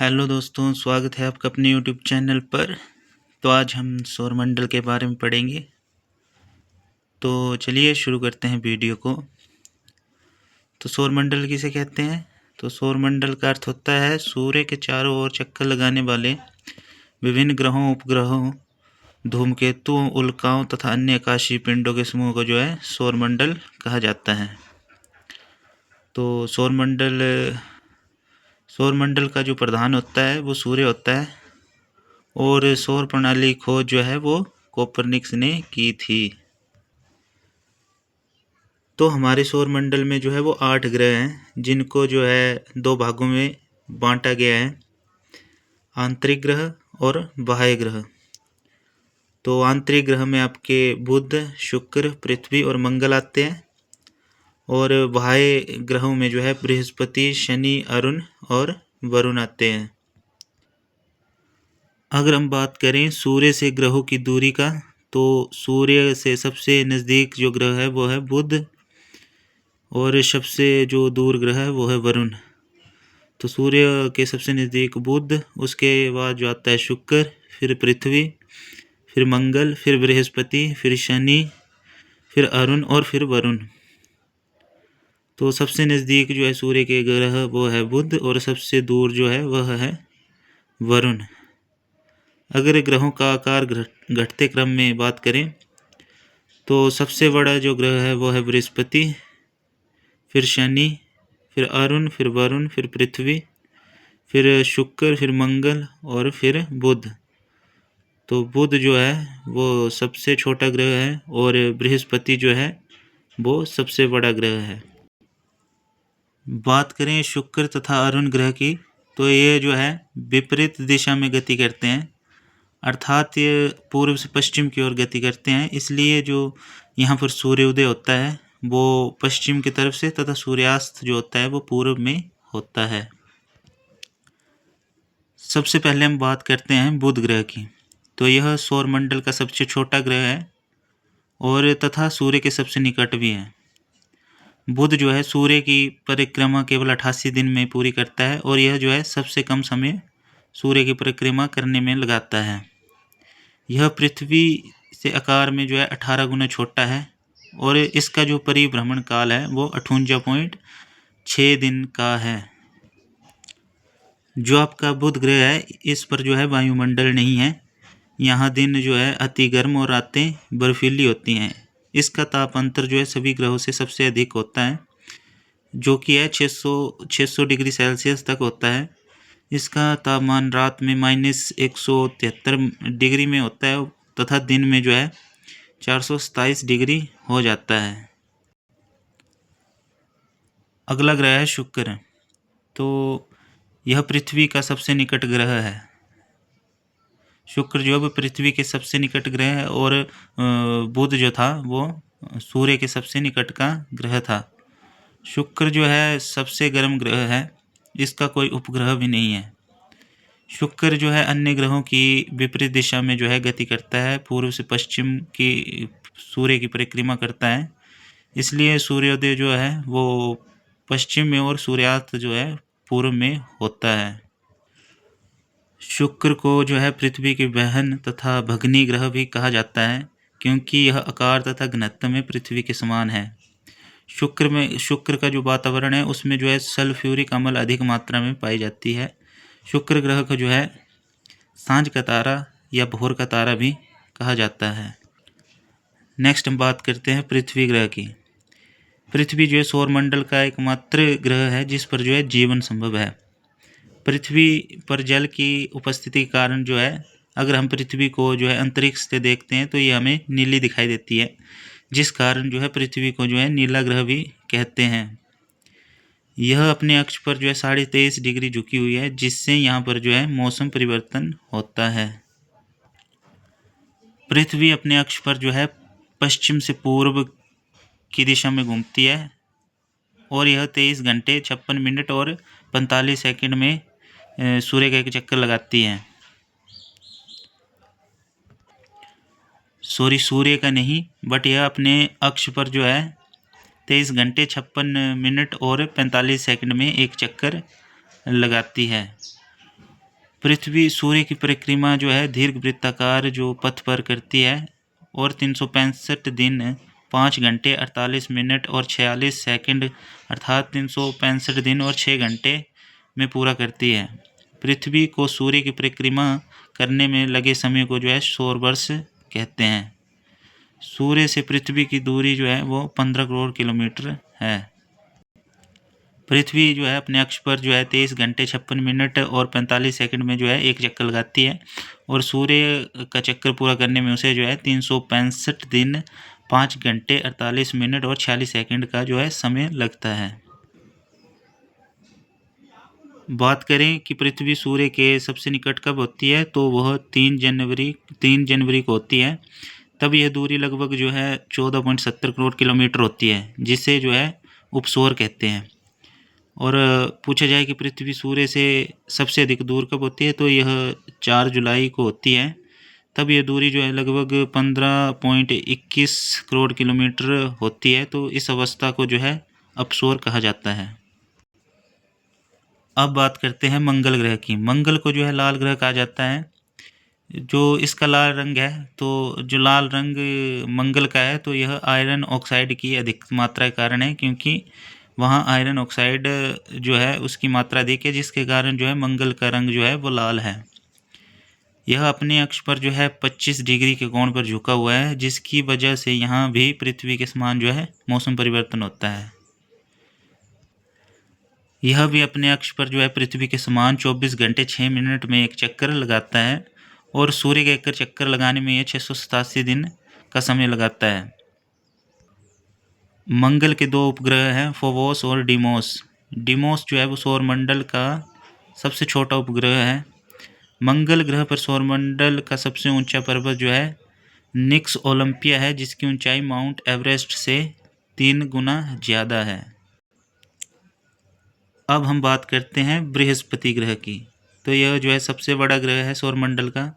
Hello दोस्तों, स्वागत है आपका अपने यूट्यूब चैनल पर। तो आज हम सौरमंडल के बारे में पढ़ेंगे। तो चलिए शुरू करते हैं वीडियो को। तो सौरमंडल किसे कहते हैं? तो सौरमंडल का अर्थ होता है सूर्य के चारों ओर चक्कर लगाने वाले विभिन्न ग्रहों, उपग्रहों, धूमकेतुओं, उल्काओं तथा अन्य आकाशीय पिंडों के समूह को जो है सौरमंडल कहा जाता है। तो सौरमंडल का जो प्रधान होता है वो सूर्य होता है और सौर प्रणाली खोज जो है वो कोपरनिकस ने की थी। तो हमारे सौरमंडल में जो है वो 8 ग्रह हैं, जिनको जो है 2 भागों में बांटा गया है, आंतरिक ग्रह और बाह्य ग्रह। तो आंतरिक ग्रह में आपके बुध, शुक्र, पृथ्वी और मंगल आते हैं और बाह्य ग्रहों में जो है बृहस्पति, शनि, अरुण और वरुण आते हैं। अगर हम बात करें सूर्य से ग्रहों की दूरी का, तो सूर्य से सबसे नज़दीक जो ग्रह है वो है बुध और सबसे जो दूर ग्रह है वो है वरुण। तो सूर्य के सबसे नज़दीक बुध, उसके बाद जो आता है शुक्र, फिर पृथ्वी, फिर मंगल, फिर बृहस्पति, फिर शनि, फिर अरुण और फिर वरुण। तो सबसे नज़दीक जो है सूर्य के ग्रह वो है बुध और सबसे दूर जो है वह है वरुण। अगर ग्रहों का आकार घटते क्रम में बात करें तो सबसे बड़ा जो ग्रह है वो है बृहस्पति, फिर शनि, फिर अरुण, फिर वरुण, फिर पृथ्वी, फिर शुक्र, फिर मंगल और फिर बुध। तो बुध जो है वो सबसे छोटा ग्रह है और बृहस्पति जो है वो सबसे बड़ा ग्रह है। बात करें शुक्र तथा अरुण ग्रह की, तो ये जो है विपरीत दिशा में गति करते हैं, अर्थात ये पूर्व से पश्चिम की ओर गति करते हैं। इसलिए जो यहाँ पर सूर्योदय होता है वो पश्चिम की तरफ से तथा सूर्यास्त जो होता है वो पूर्व में होता है। सबसे पहले हम बात करते हैं बुध ग्रह की। तो यह सौरमंडल का सबसे छोटा ग्रह है और तथा सूर्य के सबसे निकट भी है। बुध जो है सूर्य की परिक्रमा केवल 88 दिन में पूरी करता है और यह जो है सबसे कम समय सूर्य की परिक्रमा करने में लगाता है। यह पृथ्वी से आकार में जो है 18 गुना छोटा है और इसका जो परिभ्रमण काल है वो 58.6 दिन का है। जो आपका बुध ग्रह है इस पर जो है वायुमंडल नहीं है। यहाँ दिन जो है अति गर्म और रातें बर्फीली होती हैं। इसका ताप अंतर जो है सभी ग्रहों से सबसे अधिक होता है, जो कि है 600 डिग्री सेल्सियस तक होता है। इसका तापमान रात में -173 डिग्री में होता है तथा दिन में जो है 427 डिग्री हो जाता है। अगला ग्रह है शुक्र। तो यह पृथ्वी का सबसे निकट ग्रह है। शुक्र जो है पृथ्वी के सबसे निकट ग्रह है और बुध जो था वो सूर्य के सबसे निकट का ग्रह था। शुक्र जो है सबसे गर्म ग्रह है, इसका कोई उपग्रह भी नहीं है। शुक्र जो है अन्य ग्रहों की विपरीत दिशा में जो है गति करता है, पूर्व से पश्चिम की सूर्य की परिक्रमा करता है। इसलिए सूर्योदय जो है वो पश्चिम में और सूर्यास्त जो है पूर्व में होता है। शुक्र को जो है पृथ्वी की बहन तथा भगनी ग्रह भी कहा जाता है, क्योंकि यह आकार तथा घनत्व में पृथ्वी के समान है। शुक्र का जो वातावरण है उसमें जो है सल्फ्यूरिक अम्ल अधिक मात्रा में पाई जाती है। शुक्र ग्रह को जो है सांझ का तारा या भोर का तारा भी कहा जाता है। नेक्स्ट हम बात करते हैं पृथ्वी ग्रह की। पृथ्वी जो है सौरमंडल का एकमात्र ग्रह है जिस पर जो है जीवन संभव है। पृथ्वी पर जल की उपस्थिति के कारण जो है अगर हम पृथ्वी को जो है अंतरिक्ष से देखते हैं तो ये हमें नीली दिखाई देती है, जिस कारण जो है पृथ्वी को जो है नीला ग्रह भी कहते हैं। यह अपने अक्ष पर जो है 23.5 डिग्री झुकी हुई है, जिससे यहाँ पर जो है मौसम परिवर्तन होता है। पृथ्वी अपने अक्ष पर जो है पश्चिम से पूर्व की दिशा में घूमती है और यह 23 घंटे 56 मिनट और 45 सेकंड में सूर्य का एक चक्कर लगाती है। सूर्य का नहीं, बट यह अपने अक्ष पर जो है 23 घंटे 56 मिनट और 45 सेकंड में एक चक्कर लगाती है। पृथ्वी सूर्य की परिक्रमा जो है दीर्घवृत्ताकार जो पथ पर करती है और 365 दिन 5 घंटे 48 मिनट और 46 सेकंड अर्थात 365 दिन और 6 घंटे में पूरा करती है। पृथ्वी को सूर्य की परिक्रमा करने में लगे समय को जो है सौर वर्ष कहते हैं। सूर्य से पृथ्वी की दूरी जो है वो 15 करोड़ किलोमीटर है। पृथ्वी जो है अपने अक्ष पर जो है 23 घंटे 56 मिनट और 45 सेकंड में जो है एक चक्कर लगाती है और सूर्य का चक्कर पूरा करने में उसे जो है 365 दिन 5 घंटे 48 मिनट और 46 सेकंड का जो है समय लगता है। बात करें कि पृथ्वी सूर्य के सबसे निकट कब होती है, तो वह 3 जनवरी को होती है। तब यह दूरी लगभग जो है 14.70 करोड़ किलोमीटर होती है, जिसे जो है उपसौर कहते हैं। और पूछा जाए कि पृथ्वी सूर्य से सबसे अधिक दूर कब होती है, तो यह 4 जुलाई को होती है। तब यह दूरी जो है लगभग 15.21 करोड़ किलोमीटर होती है। तो इस अवस्था को जो है अपसौर कहा जाता है। अब बात करते हैं मंगल ग्रह की। मंगल को जो है लाल ग्रह कहा जाता है। जो इसका लाल रंग है, तो जो लाल रंग मंगल का है, तो यह आयरन ऑक्साइड की अधिक मात्रा के कारण है, क्योंकि वहाँ आयरन ऑक्साइड जो है उसकी मात्रा अधिक है, जिसके कारण जो है मंगल का रंग जो है वो लाल है। यह अपने अक्ष पर जो है 25 डिग्री के कोण पर झुका हुआ है, जिसकी वजह से यहाँ भी पृथ्वी के समान जो है मौसम परिवर्तन होता है। यह भी अपने अक्ष पर जो है पृथ्वी के समान 24 घंटे 6 मिनट में एक चक्कर लगाता है और सूर्य के एक चक्कर लगाने में यह 687 दिन का समय लगाता है। मंगल के 2 उपग्रह हैं, फोबोस और डीमोस। डीमोस जो है वो सौरमंडल का सबसे छोटा उपग्रह है। मंगल ग्रह पर सौरमंडल का सबसे ऊंचा पर्वत जो है निक्स ओलंपिया है, जिसकी ऊंचाई माउंट एवरेस्ट से 3 गुना ज़्यादा है। अब हम बात करते हैं बृहस्पति ग्रह की। तो यह जो है सबसे बड़ा ग्रह है सौरमंडल का।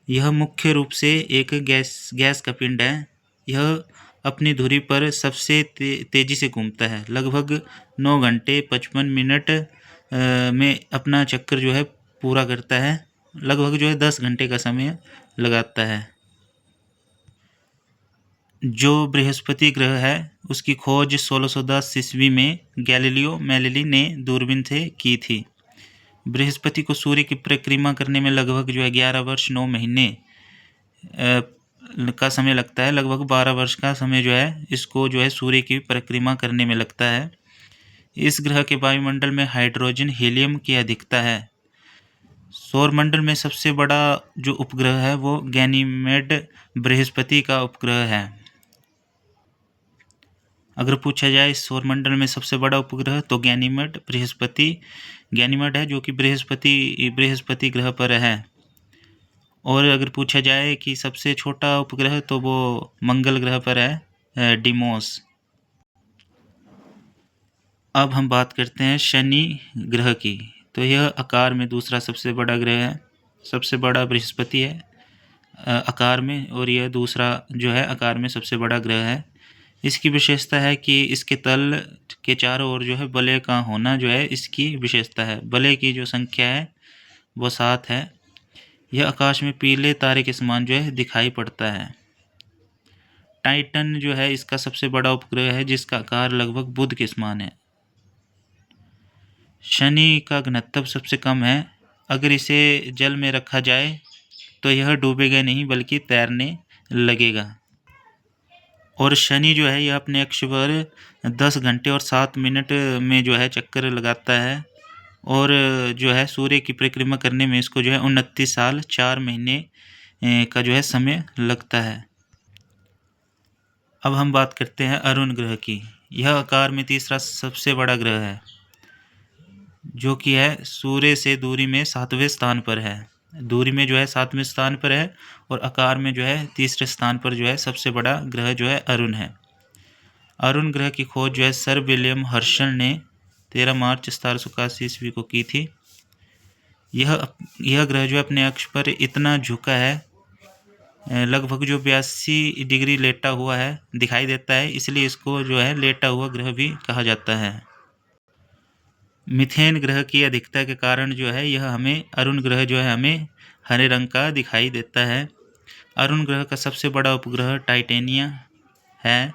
यह मुख्य रूप से एक गैस का पिंड है। यह अपनी धुरी पर सबसे तेज़ी से घूमता है। लगभग 9 घंटे 55 मिनट में अपना चक्कर जो है पूरा करता है। लगभग जो है 10 घंटे का समय लगाता है। जो बृहस्पति ग्रह है उसकी खोज 1610 ईस्वी में गैलीलियो गैलीली ने दूरबीन से की थी। बृहस्पति को सूर्य की परिक्रमा करने में लगभग जो है 11 वर्ष 9 महीने का समय लगता है। लगभग 12 वर्ष का समय जो है इसको जो है सूर्य की परिक्रमा करने में लगता है। इस ग्रह के वायुमंडल में हाइड्रोजन हीलियम की अधिकता है। सौरमंडल में सबसे बड़ा जो उपग्रह है वो गैनीमेड बृहस्पति का उपग्रह है। अगर पूछा जाए इस सौरमंडल में सबसे बड़ा उपग्रह, तो गैनीमेड है, जो कि बृहस्पति ग्रह पर है। और अगर पूछा जाए कि सबसे छोटा उपग्रह, तो वो मंगल ग्रह पर है, डीमोस। अब हम बात करते हैं शनि ग्रह की। तो यह आकार में दूसरा सबसे बड़ा ग्रह है। सबसे बड़ा बृहस्पति है आकार में, और यह दूसरा जो है आकार में सबसे बड़ा ग्रह है। इसकी विशेषता है कि इसके तल के चारों ओर जो है बलय का होना जो है इसकी विशेषता है। बलय की जो संख्या है वो 7 है। यह आकाश में पीले तारे के समान जो है दिखाई पड़ता है। टाइटन जो है इसका सबसे बड़ा उपग्रह है, जिसका आकार लगभग बुध के समान है। शनि का घनत्व सबसे कम है। अगर इसे जल में रखा जाए तो यह डूबेगा नहीं, बल्कि तैरने लगेगा। और शनि जो है यह अपने अक्ष पर 10 घंटे और 7 मिनट में जो है चक्कर लगाता है, और जो है सूर्य की परिक्रमा करने में इसको जो है 29 साल 4 महीने का जो है समय लगता है। अब हम बात करते हैं अरुण ग्रह की। यह आकार में तीसरा सबसे बड़ा ग्रह है, जो कि है सूर्य से दूरी में 7वें स्थान पर है। दूरी में जो है 7वें स्थान पर है, और आकार में जो है तीसरे स्थान पर जो है सबसे बड़ा ग्रह जो है अरुण है। अरुण ग्रह की खोज जो है सर विलियम हर्शल ने 13 मार्च 1781 ईस्वी को की थी। यह ग्रह जो है अपने अक्ष पर इतना झुका है, लगभग जो 82 डिग्री लेटा हुआ है दिखाई देता है, इसलिए इसको जो है लेटा हुआ ग्रह भी कहा जाता है। मिथेन ग्रह की अधिकता के कारण जो है यह हमें अरुण ग्रह जो है हमें हरे रंग का दिखाई देता है। अरुण ग्रह का सबसे बड़ा उपग्रह टाइटेनिया है।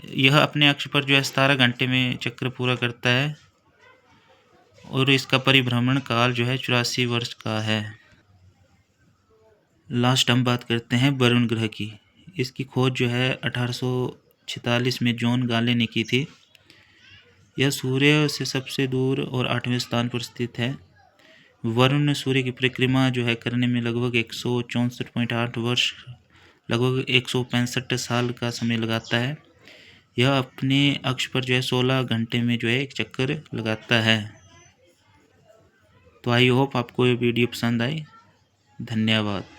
यह अपने अक्ष पर जो है 17 घंटे में चक्र पूरा करता है और इसका परिभ्रमण काल जो है 84 वर्ष का है। लास्ट हम बात करते हैं वरुण ग्रह की। इसकी खोज जो है 1846 में जॉन गाले ने की थी। यह सूर्य से सबसे दूर और 8वें स्थान पर स्थित है। वरुण सूर्य की परिक्रमा जो है करने में लगभग 164.8 वर्ष, लगभग 165 साल का समय लगाता है। यह अपने अक्ष पर जो है 16 घंटे में जो है एक चक्कर लगाता है। तो आई होप आपको ये वीडियो पसंद आई। धन्यवाद।